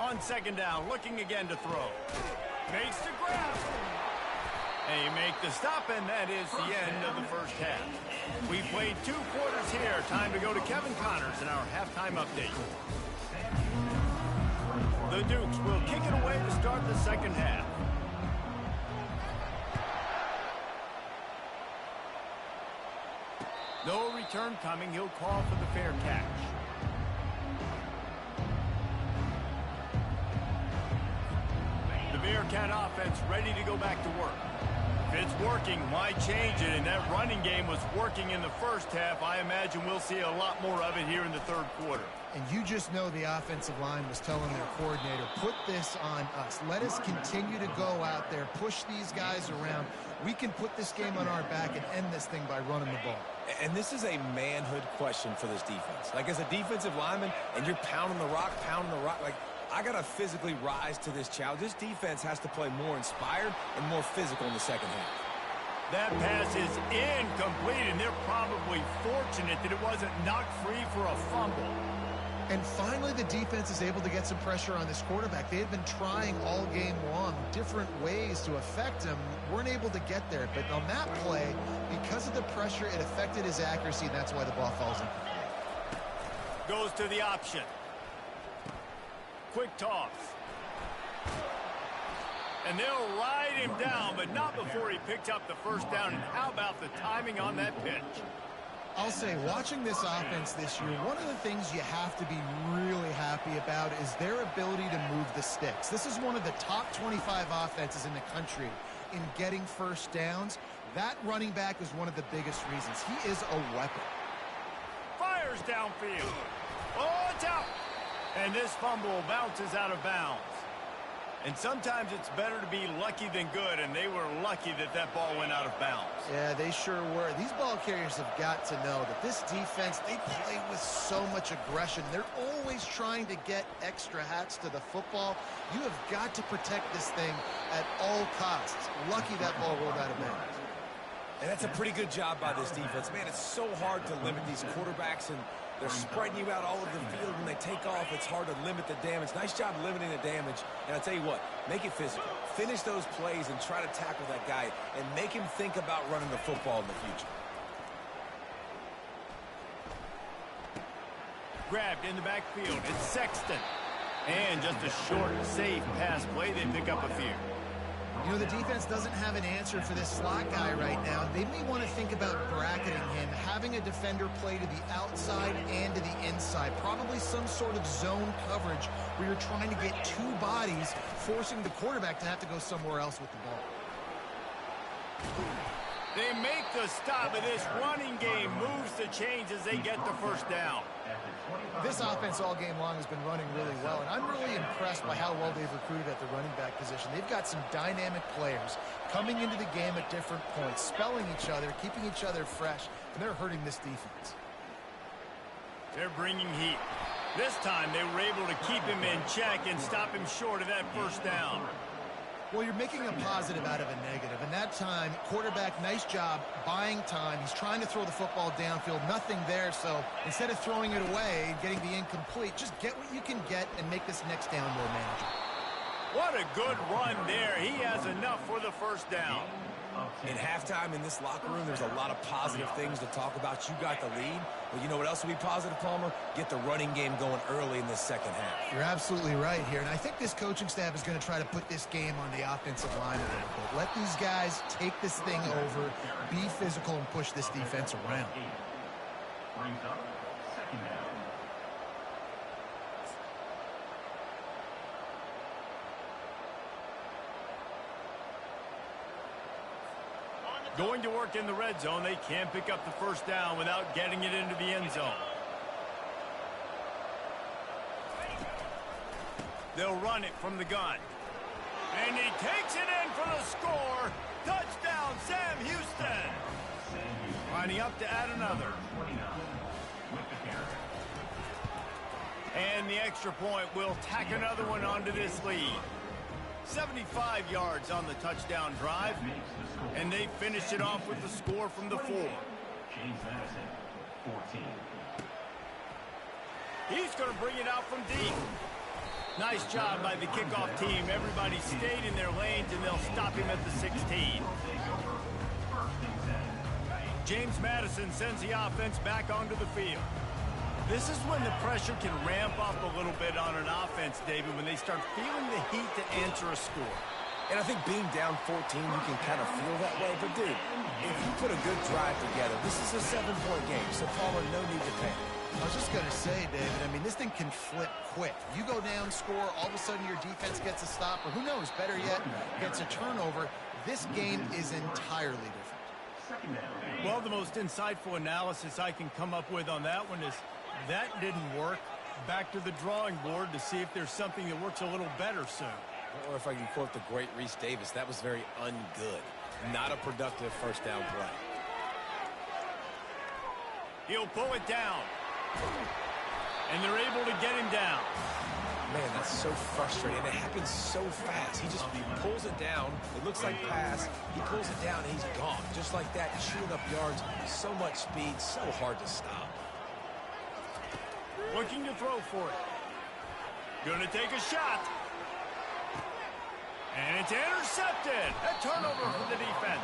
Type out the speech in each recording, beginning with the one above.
On second down, looking again to throw. Makes the grab. They make the stop, and that is the end of the first half. We played 2 quarters here. Time to go to Kevin Connors in our halftime update. The Dukes will kick it away to start the second half. No return coming. He'll call for the fair catch. The Bearcat offense ready to go back to work. If it's working, why change it? And that running game was working in the first half. I imagine we'll see a lot more of it here in the third quarter. And you just know the offensive line was telling their coordinator, put this on us. Let us continue to go out there, push these guys around. We can put this game on our back and end this thing by running the ball. And this is a manhood question for this defense. Like, as a defensive lineman, and you're pounding the rock, like, I got to physically rise to this challenge. This defense has to play more inspired and more physical in the second half. That pass is incomplete, and they're probably fortunate that it wasn't knocked free for a fumble. And finally, the defense is able to get some pressure on this quarterback. They had been trying all game long different ways to affect him. Weren't able to get there. But on that play, because of the pressure, it affected his accuracy, and that's why the ball falls incomplete. Goes to the option. Quick toss. And they'll ride him down, but not before he picked up the first down. And how about the timing on that pitch? I'll say, watching this offense this year, one of the things you have to be really happy about is their ability to move the sticks. This is one of the top 25 offenses in the country in getting first downs. That running back is one of the biggest reasons. He is a weapon. Fires downfield. Oh, it's out. And this fumble bounces out of bounds. And sometimes it's better to be lucky than good, and they were lucky that that ball went out of bounds. Yeah, they sure were. These ball carriers have got to know that this defense, they play with so much aggression. They're always trying to get extra hats to the football. You have got to protect this thing at all costs. Lucky that ball rolled out of bounds. And that's a pretty good job by this defense. Man, it's so hard to limit these quarterbacks, and they're spreading you out all over the field. When they take off, it's hard to limit the damage. Nice job limiting the damage. And I'll tell you what, make it physical. Finish those plays and try to tackle that guy and make him think about running the football in the future. Grabbed in the backfield. It's Sexton. And just a short, safe pass play. They pick up a few. You know, the defense doesn't have an answer for this slot guy right now. They may want to think about bracketing him, having a defender play to the outside and to the inside. Probably some sort of zone coverage where you're trying to get 2 bodies, forcing the quarterback to have to go somewhere else with the ball. They make the stop, and this running game moves the chains as they get the first down. This offense all game long has been running really well, and I'm really impressed by how well they've recruited at the running back position. They've got some dynamic players coming into the game at different points, spelling each other, keeping each other fresh, and they're hurting this defense. They're bringing heat. This time they were able to keep him in check and stop him short of that first down. Well, you're making a positive out of a negative. And that time, quarterback, nice job buying time. He's trying to throw the football downfield. Nothing there, so instead of throwing it away and getting the incomplete, just get what you can get and make this next down more manageable. What a good run there. He has enough for the first down. In halftime in this locker room, there's a lot of positive things to talk about. You got the lead. Well, you know what else will be positive, Palmer? Get the running game going early in this second half. You're absolutely right here. And I think this coaching staff is going to try to put this game on the offensive line a little bit. Let these guys take this thing over, be physical, and push this defense around. Brings up second down. Going to work in the red zone. They can't pick up the first down without getting it into the end zone. They'll run it from the gun. And he takes it in for the score. Touchdown, Sam Houston. Lining up to add another. And the extra point will tack another one onto this lead. 75 yards on the touchdown drive, and they finish it off with the score from the 4. James Madison, 14. He's going to bring it out from deep. Nice job by the kickoff team. Everybody stayed in their lanes, and they'll stop him at the 16. James Madison sends the offense back onto the field. This is when the pressure can ramp up a little bit on an offense, David, when they start feeling the heat to answer a score. And I think being down 14, you can kind of feel that way. But, dude, if you put a good drive together, this is a 7-point game, so Palmer, no need to panic. I was just going to say, David, I mean, this thing can flip quick. You go down, score, all of a sudden your defense gets a stop, or who knows, better yet, gets a turnover. This game is entirely different. Well, the most insightful analysis I can come up with on that one is that didn't work. Back to the drawing board to see if there's something that works a little better soon. Or if I can quote the great Reese Davis, that was very ungood. Not a productive first down play. He'll pull it down. And they're able to get him down. Man, that's so frustrating. It happens so fast. He pulls it down. It looks like pass. He pulls it down, and he's gone. Just like that, chewing up yards. So much speed, so hard to stop. Looking to throw for it. Going to take a shot. And it's intercepted. A turnover for the defense.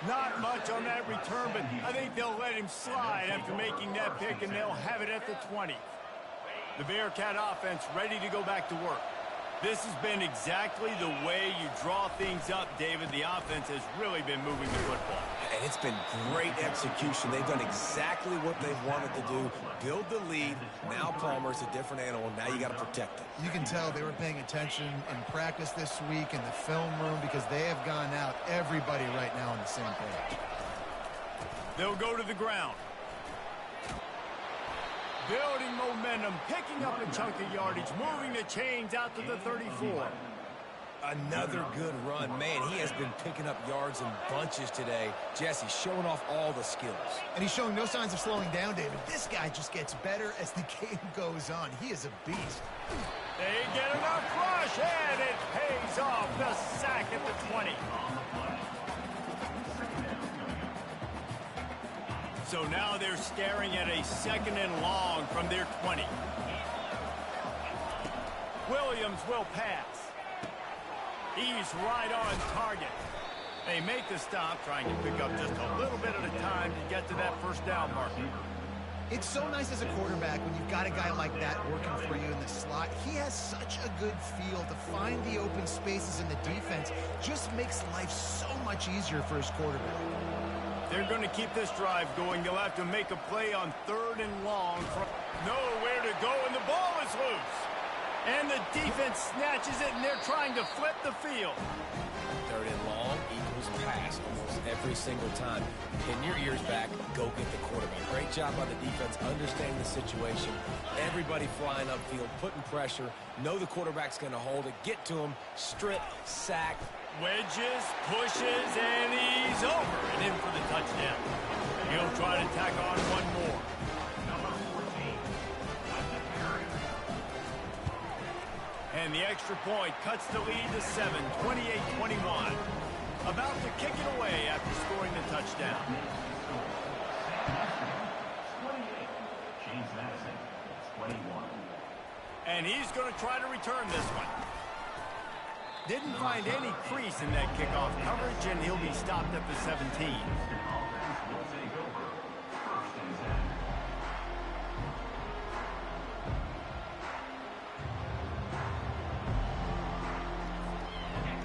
Not much on that return, but I think they'll let him slide after making that pick, and they'll have it at the 20. The Bearcat offense ready to go back to work. This has been exactly the way you draw things up, David. The offense has really been moving the football. And it's been great execution. They've done exactly what they've wanted to do. Build the lead. Now Palmer's a different animal. Now you got to protect it. You can tell they were paying attention in practice this week in the film room because they have gone out, everybody right now on the same page. They'll go to the ground. Building momentum, picking up a chunk of yardage, moving the chains out to the 34. Another good run. Man, he has been picking up yards in bunches today. Jesse showing off all the skills. And he's showing no signs of slowing down, David. This guy just gets better as the game goes on. He is a beast. They get enough rush, and it pays off. The sack at the 20. So now they're staring at a 2nd and long from their 20. Williams will pass. He's right on target. They make the stop, trying to pick up just a little bit at a time to get to that first down marker. It's so nice as a quarterback when you've got a guy like that working for you in the slot. He has such a good feel to find the open spaces in the defense. Just makes life so much easier for his quarterback. They're going to keep this drive going. They'll have to make a play on 3rd and long. Nowhere to go, and the ball is loose. And the defense snatches it, and they're trying to flip the field. 3rd and long equals pass almost every single time. Pin your ears back, go get the quarterback. Great job by the defense, understanding the situation. Everybody flying upfield, putting pressure. Know the quarterback's going to hold it. Get to him, strip, sack. Wedges, pushes, and he's over and in for the touchdown. He'll try to tack on one more. And the extra point cuts the lead to 7, 28-21. About to kick it away after scoring the touchdown. 28. James Madison, 21. And he's going to try to return this one. Didn't find any crease in that kickoff coverage, and he'll be stopped at the 17.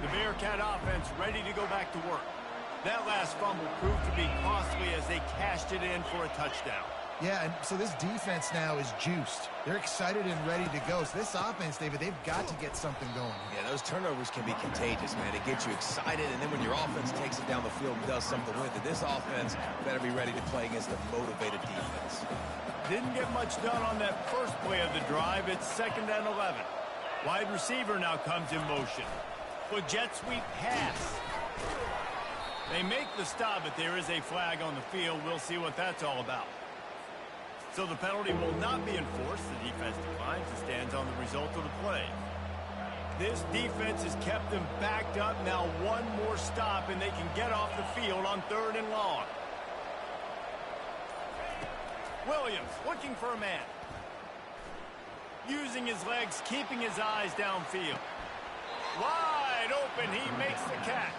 The Bearcat offense ready to go back to work. That last fumble proved to be costly as they cashed it in for a touchdown. Yeah, and so this defense now is juiced. They're excited and ready to go. So this offense, David, they've got to get something going. Yeah, those turnovers can be contagious, man. It gets you excited, and then when your offense takes it down the field and does something with it, this offense better be ready to play against a motivated defense. Didn't get much done on that first play of the drive. It's 2nd and 11. Wide receiver now comes in motion. With jet sweep pass. They make the stop, but there is a flag on the field. We'll see what that's all about. So the penalty will not be enforced. The defense declines and stands on the result of the play. This defense has kept them backed up. Now one more stop, and they can get off the field on 3rd and long. Williams looking for a man. using his legs, keeping his eyes downfield. Wide open, he makes the catch.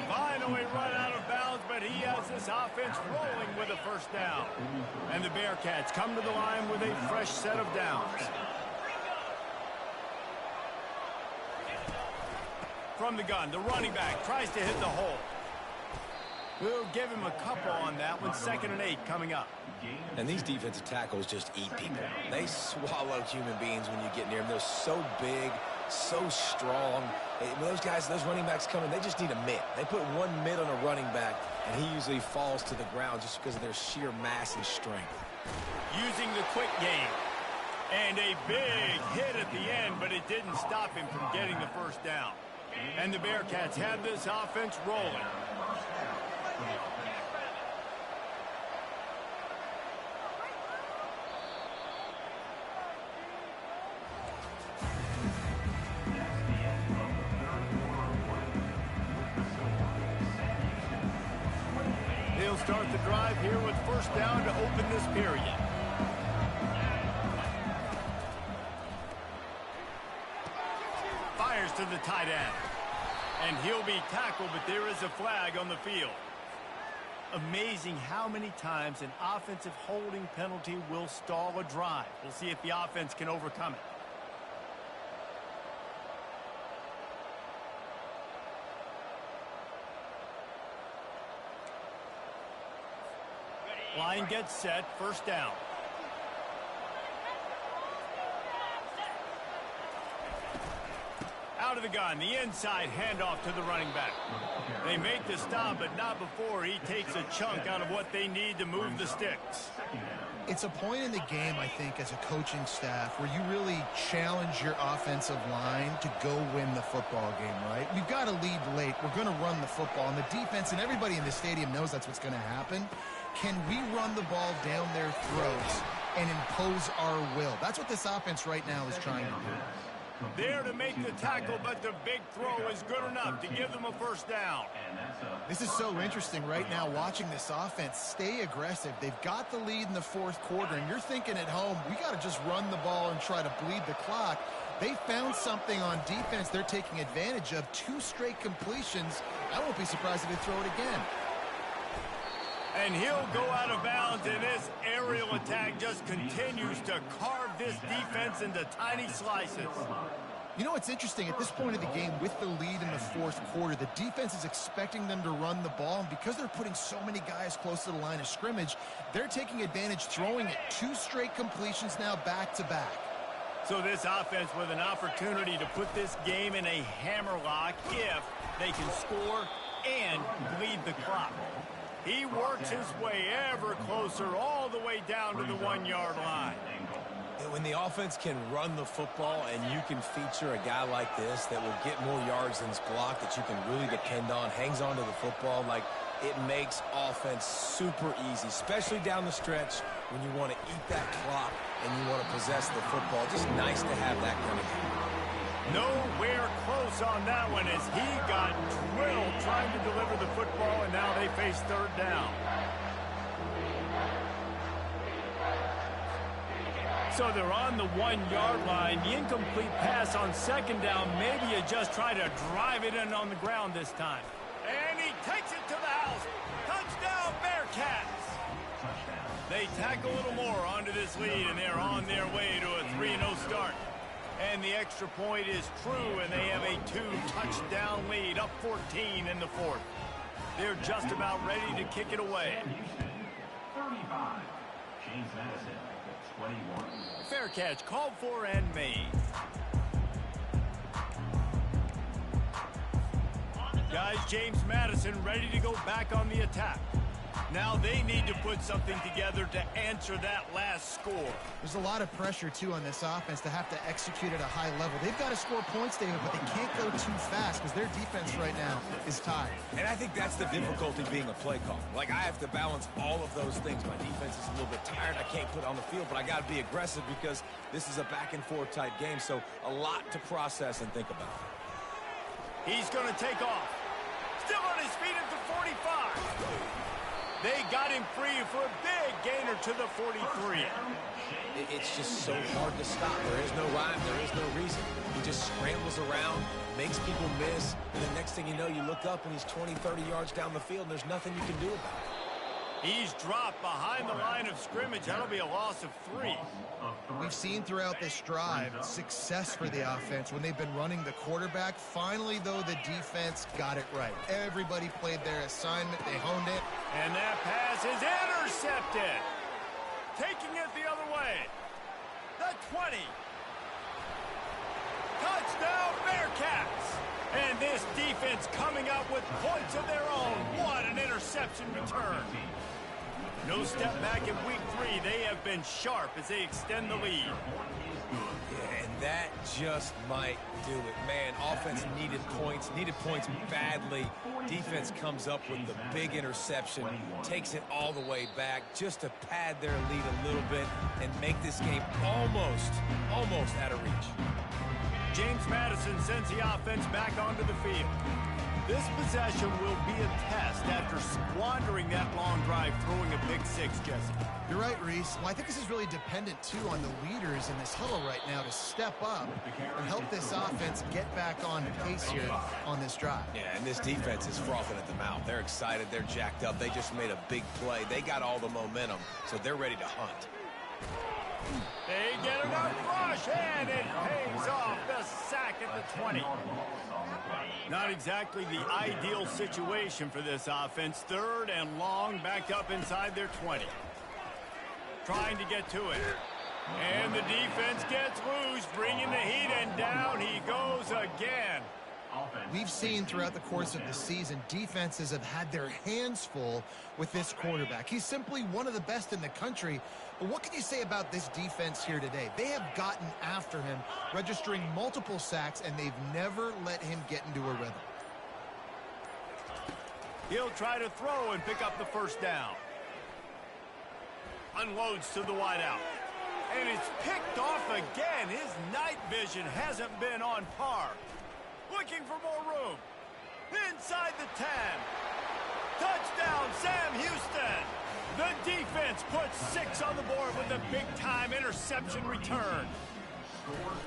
Finally run out of bounds, but he has this offense rolling with a first down. And the Bearcats come to the line with a fresh set of downs. From the gun, the running back tries to hit the hole. We'll give him a couple on that one. 2nd and 8 coming up. And these defensive tackles just eat people. They swallow human beings when you get near them. They're so big, so strong. When those guys, those running backs come in, they just need a mitt. They put one mitt on a running back, and he usually falls to the ground just because of their sheer mass and strength. Using the quick game. And a big hit at the end, but it didn't stop him from getting the first down. And the Bearcats have this offense rolling. They'll start the drive here with first down to open this period. Fires to the tight end. And he'll be tackled, but there is a flag on the field. Amazing how many times an offensive holding penalty will stall a drive. We'll see if the offense can overcome it. Line gets set, first down. Out of the gun, the inside handoff to the running back. They make the stop, but not before he takes a chunk out of what they need to move the sticks. It's a point in the game, I think, as a coaching staff, where you really challenge your offensive line to go win the football game, right? We've got to lead late. We're going to run the football, and the defense and everybody in the stadium knows that's what's going to happen. Can we run the ball down their throats and impose our will? That's what this offense right now is trying to do. There to make the tackle, but the big throw is good enough to give them a first down. This is so interesting right now, watching this offense stay aggressive. They've got the lead in the 4th quarter, and you're thinking at home, we got to just run the ball and try to bleed the clock. They found something on defense they're taking advantage of. 2 straight completions. I won't be surprised if they throw it again. And he'll go out of bounds, and this aerial attack just continues to carve this defense into tiny slices. You know what's interesting? At this point of the game, with the lead in the 4th quarter, the defense is expecting them to run the ball, and because they're putting so many guys close to the line of scrimmage, they're taking advantage, throwing it. 2 straight completions now back-to-back. So this offense with an opportunity to put this game in a hammerlock if they can score and bleed the clock. He works his way ever closer all the way down to the 1-yard line. When the offense can run the football and you can feature a guy like this that will get more yards than his block, that you can really depend on, hangs on to the football, like it makes offense super easy, especially down the stretch when you want to eat that clock and you want to possess the football. Just nice to have that kind of game. Nowhere close on that one as he got drilled trying to deliver the football, and now they face 3rd down. So they're on the 1-yard line. The incomplete pass on 2nd down. Maybe you just try to drive it in on the ground this time. And he takes it to the house. Touchdown, Bearcats. They tack a little more onto this lead, and they're on their way to a 3-0 start. And the extra point is true, and they have a 2-touchdown lead, up 14 in the 4th. They're just about ready to kick it away. 35. James Madison, 21. Fair catch, called for and made. Guys, James Madison ready to go back on the attack. Now they need to put something together to answer that last score. There's a lot of pressure, too, on this offense to have to execute at a high level. They've got to score points, David, but they can't go too fast because their defense right now is tired. And I think that's the difficulty being a play caller. Like, I have to balance all of those things. My defense is a little bit tired. I can't put it on the field, but I got to be aggressive because this is a back-and-forth type game, so a lot to process and think about. He's going to take off. Still on his feet at the 45. They got him free for a big gainer to the 43. It's just so hard to stop. There is no rhyme. There is no reason. He just scrambles around, makes people miss, and the next thing you know, you look up and he's 20, 30 yards down the field, and there's nothing you can do about it. He's dropped behind the line of scrimmage. That'll be a loss of 3. We've seen throughout this drive success for the offense when they've been running the quarterback. Finally, though, the defense got it right. Everybody played their assignment. They honed it. And that pass is intercepted. Taking it the other way. The 20. Touchdown, Bearcats. And this defense coming up with points of their own. What an interception return. No step back in week 3. They have been sharp as they extend the lead. Yeah, and that just might do it. Man, offense needed points badly. Defense comes up with the big interception, takes it all the way back just to pad their lead a little bit and make this game almost out of reach. James Madison sends the offense back onto the field. This possession will be a test after squandering that long drive, throwing a big 6, Jesse. You're right, Reese. Well, I think this is really dependent, too, on the leaders in this huddle right now to step up and help this offense get back on pace here on this drive. Yeah, and this defense is frothing at the mouth. They're excited. They're jacked up. They just made a big play. They got all the momentum, so they're ready to hunt. They get enough rush, and it pays off. The sack at the 20. Not exactly the ideal situation for this offense. 3rd and long, backed up inside their 20. Trying to get to it. And the defense gets loose, bringing the heat, and down he goes again. We've seen throughout the course of the season, defenses have had their hands full with this quarterback. He's simply one of the best in the country. But what can you say about this defense here today? They have gotten after him, registering multiple sacks, and they've never let him get into a rhythm. He'll try to throw and pick up the 1st down. Unloads to the wideout. And it's picked off again. His night vision hasn't been on par. Looking for more room. Inside the 10. Touchdown, Sam Houston. The defense puts 6 on the board with a big-time interception return.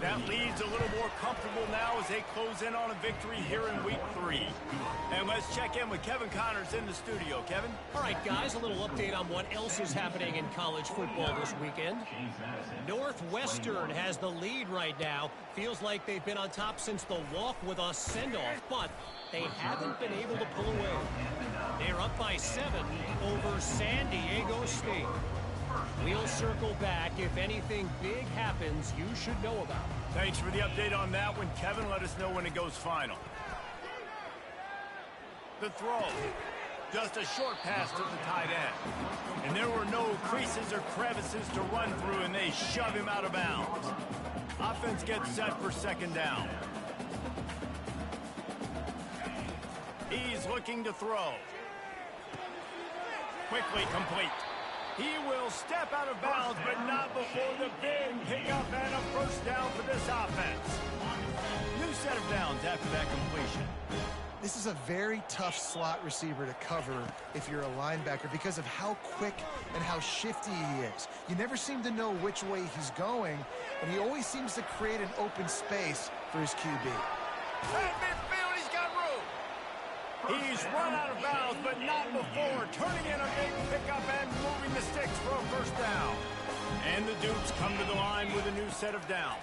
That leads a little more comfortable now as they close in on a victory here in week 3. And let's check in with Kevin Connors in the studio. Kevin? All right, guys, a little update on what else is happening in college football this weekend. Northwestern has the lead right now. Feels like they've been on top since the walk with us send-off, but they haven't been able to pull away. They're up by 7 over San Diego State. We'll circle back. If anything big happens, you should know about it. Thanks for the update on that one, Kevin. Let us know when it goes final. The throw. Just a short pass to the tight end. And there were no creases or crevices to run through, and they shove him out of bounds. Offense gets set for 2nd down. He's looking to throw. Quickly complete. He will step out of bounds, but not before the big pickup and a 1st down for this offense. New set of downs after that completion. This is a very tough slot receiver to cover if you're a linebacker because of how quick and how shifty he is. You never seem to know which way he's going, and he always seems to create an open space for his QB. At midfield, he's got room. He's run out of bounds, but not before turning in a big pickup and moving the sticks for a 1st down. And the Dukes come to the line with a new set of downs.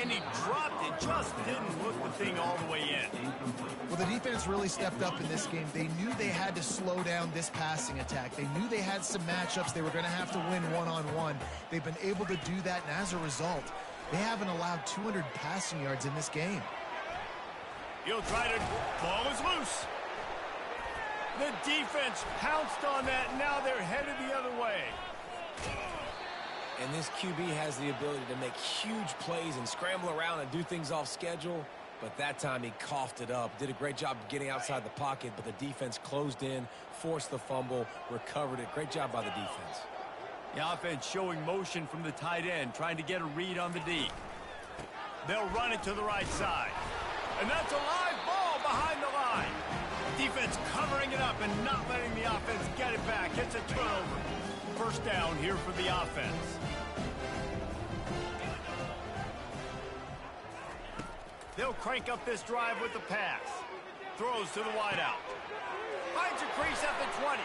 And he dropped it, just didn't look the thing all the way in. Well, the defense really stepped up in this game. They knew they had to slow down this passing attack. They knew they had some matchups they were going to have to win one-on-one. They've been able to do that, and as a result, they haven't allowed 200 passing yards in this game. He'll try to, ball is loose. The defense pounced on that, now they're headed the other way. And this QB has the ability to make huge plays and scramble around and do things off schedule. But that time he coughed it up. Did a great job getting outside the pocket, but the defense closed in, forced the fumble, recovered it. Great job by the defense. The offense showing motion from the tight end, trying to get a read on the D. They'll run it to the right side. And that's a live ball behind the line. Defense covering it up and not letting the offense get it back. It's a turnover. First down here for the offense. They'll crank up this drive with the pass. Throws to the wideout. Finds a crease at the 20.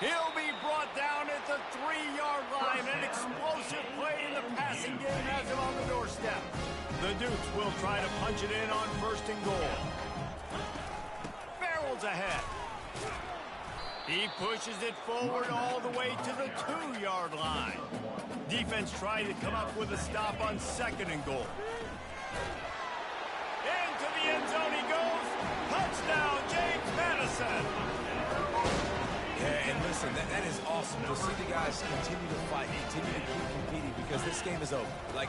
He'll be brought down at the 3-yard line. An explosive play in the passing game has him on the doorstep. The Dukes will try to punch it in on 1st and goal. Farrell's ahead. He pushes it forward all the way to the 2-yard line. Defense trying to come up with a stop on 2nd and goal. Into the end zone he goes. Touchdown, James Madison. Yeah, and listen, that is awesome to see the guys continue to fight, continue to keep competing, because this game is over. Like,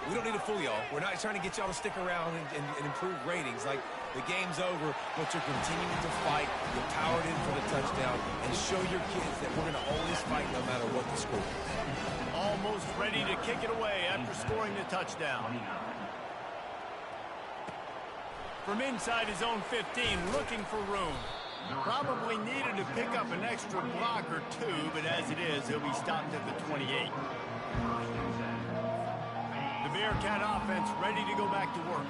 we don't need to fool y'all. We're not trying to get y'all to stick around and improve ratings. Like, the game's over, but you're continuing to fight. You're powered in for the touchdown, and show your kids that we're going to always fight no matter what the score is. Almost ready to kick it away after scoring the touchdown. From inside his own 15, looking for room. Probably needed to pick up an extra block or two, but as it is, he'll be stopped at the 28. The Bearcat offense ready to go back to work.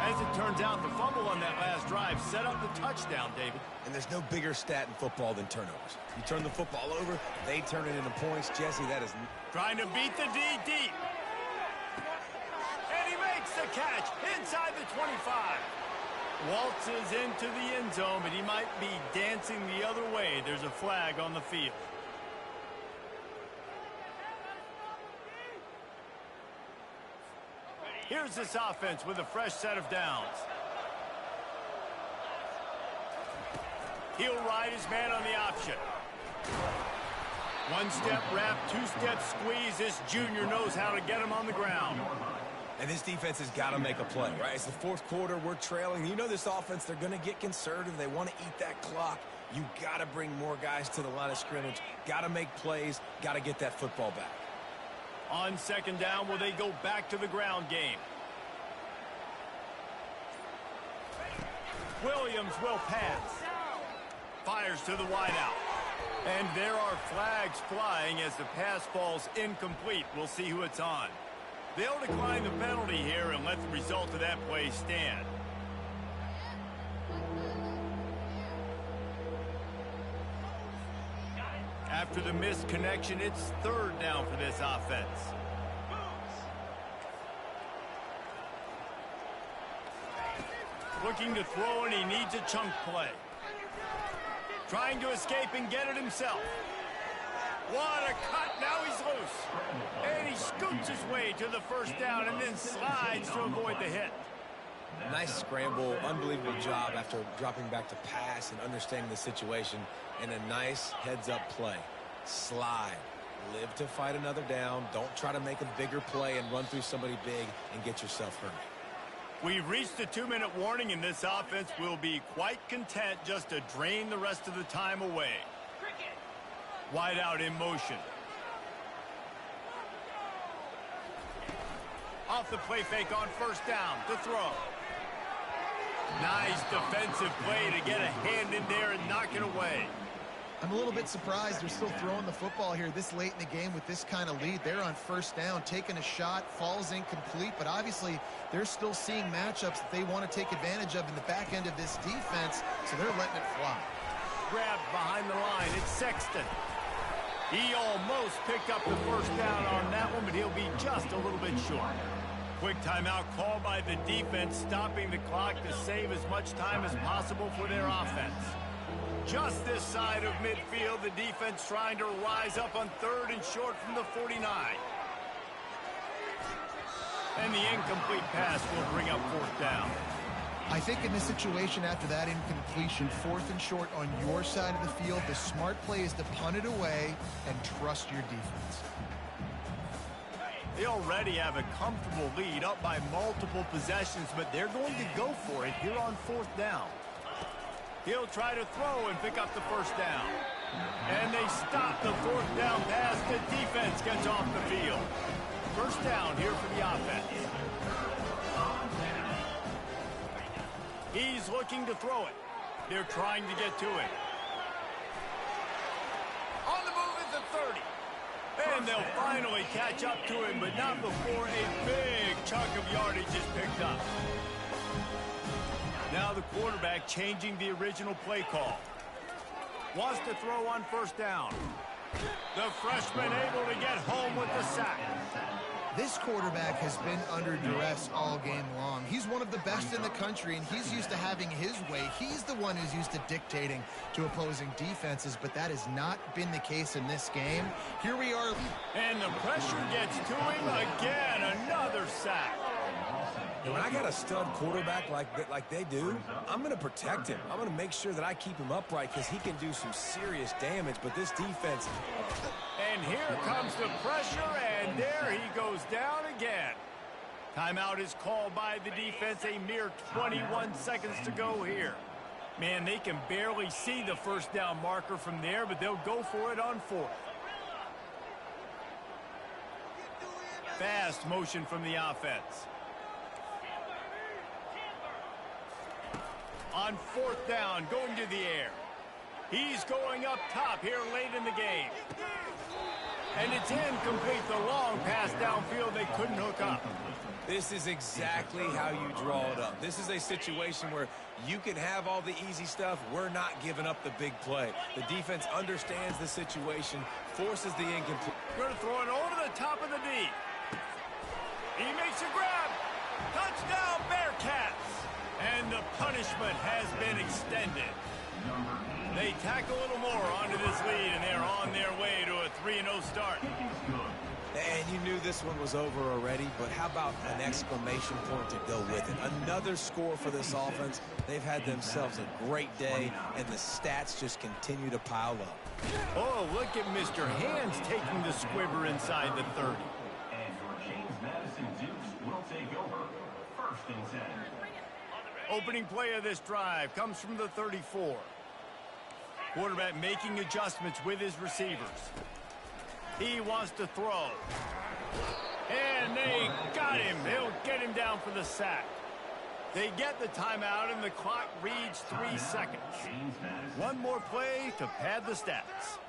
As it turns out, the fumble on that last drive set up the touchdown, David. And there's no bigger stat in football than turnovers. You turn the football over, they turn it into points. Jesse, that is... Trying to beat the D deep. And he makes the catch inside the 25. Waltzes into the end zone, but he might be dancing the other way. There's a flag on the field. Here's this offense with a fresh set of downs. He'll ride his man on the option. One-step wrap, two-step squeeze. This junior knows how to get him on the ground. And this defense has got to make a play, right? It's the 4th quarter. We're trailing. You know this offense, they're going to get conservative. They want to eat that clock. You got to bring more guys to the line of scrimmage. Got to make plays. Got to get that football back. On 2nd down, will they go back to the ground game? Williams will pass. Fires to the wideout. And there are flags flying as the pass falls incomplete. We'll see who it's on. They'll decline the penalty here and let the result of that play stand. After the missed connection, it's 3rd down for this offense. Looking to throw, and he needs a chunk play. Trying to escape and get it himself. What a cut. Now he's loose. And he scoots his way to the 1st down and then slides to avoid the hit. Nice scramble. Unbelievable job after dropping back to pass and understanding the situation. And a nice heads-up play. Slide. Live to fight another down. Don't try to make a bigger play and run through somebody big and get yourself hurt. We've reached the 2-minute warning, and this offense will be quite content just to drain the rest of the time away. Wide out in motion. Off the play fake on 1st down to throw. Nice defensive play to get a hand in there and knock it away. I'm a little bit surprised they're still throwing the football here this late in the game with this kind of lead. They're on 1st down, taking a shot, falls incomplete, but obviously they're still seeing matchups that they want to take advantage of in the back end of this defense, so they're letting it fly. Grabbed behind the line. It's Sexton. He almost picked up the 1st down on that one, but he'll be just a little bit short. Quick timeout call by the defense, stopping the clock to save as much time as possible for their offense. Just this side of midfield, the defense trying to rise up on 3rd and short from the 49. And the incomplete pass will bring up 4th down. I think in this situation after that incompletion, 4th and short on your side of the field, the smart play is to punt it away and trust your defense. They already have a comfortable lead up by multiple possessions, but they're going to go for it here on 4th down. He'll try to throw and pick up the 1st down. And they stop the 4th down pass. The defense gets off the field. 1st down here for the offense. He's looking to throw it. They're trying to get to it. On the move at the 30. And they'll finally catch up to him, but not before a big chunk of yardage is picked up. Now the quarterback changing the original play call. Wants to throw on first down. The freshman able to get home with the sack. This quarterback has been under duress all game long. He's one of the best in the country, and he's used to having his way. He's the one who's used to dictating to opposing defenses, but that has not been the case in this game. Here we are. And the pressure gets to him again. Another sack. And when I got a stud quarterback like they do, I'm going to protect him. I'm going to make sure that I keep him upright because he can do some serious damage. But this defense... And here comes the pressure, and there he goes down again. Timeout is called by the defense. A mere 21 seconds to go here. Man, they can barely see the first down marker from there, but they'll go for it on fourth. Fast motion from the offense. On fourth down, going to the air. He's going up top here late in the game. And it's incomplete. The long pass downfield they couldn't hook up. This is exactly how you draw it up. This is a situation where you can have all the easy stuff. We're not giving up the big play. The defense understands the situation, forces the incomplete. Going to throw it over the top of the D. He makes a grab. Touchdown, Bearcats. And the punishment has been extended. They tack a little more onto this lead, and they're on their way to a 3-0 start. And you knew this one was over already, but how about an exclamation point to go with it? Another score for this offense. They've had themselves a great day, and the stats just continue to pile up. Oh, look at Mr. Hands taking the squibber inside the 30. And your James Madison Dukes will take over 1st and 10. Opening play of this drive comes from the 34. Quarterback making adjustments with his receivers. He wants to throw. And they got him. They'll get him down for the sack. They get the timeout, and the clock reads 3 seconds. One more play to pad the stats.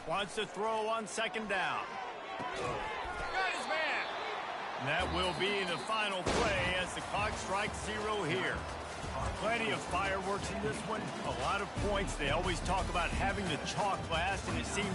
Wants to throw on second down. Got his man. And that will be the final play as the clock strikes 0 here. Plenty of fireworks in this one. A lot of points. They always talk about having the chalk last, and it seems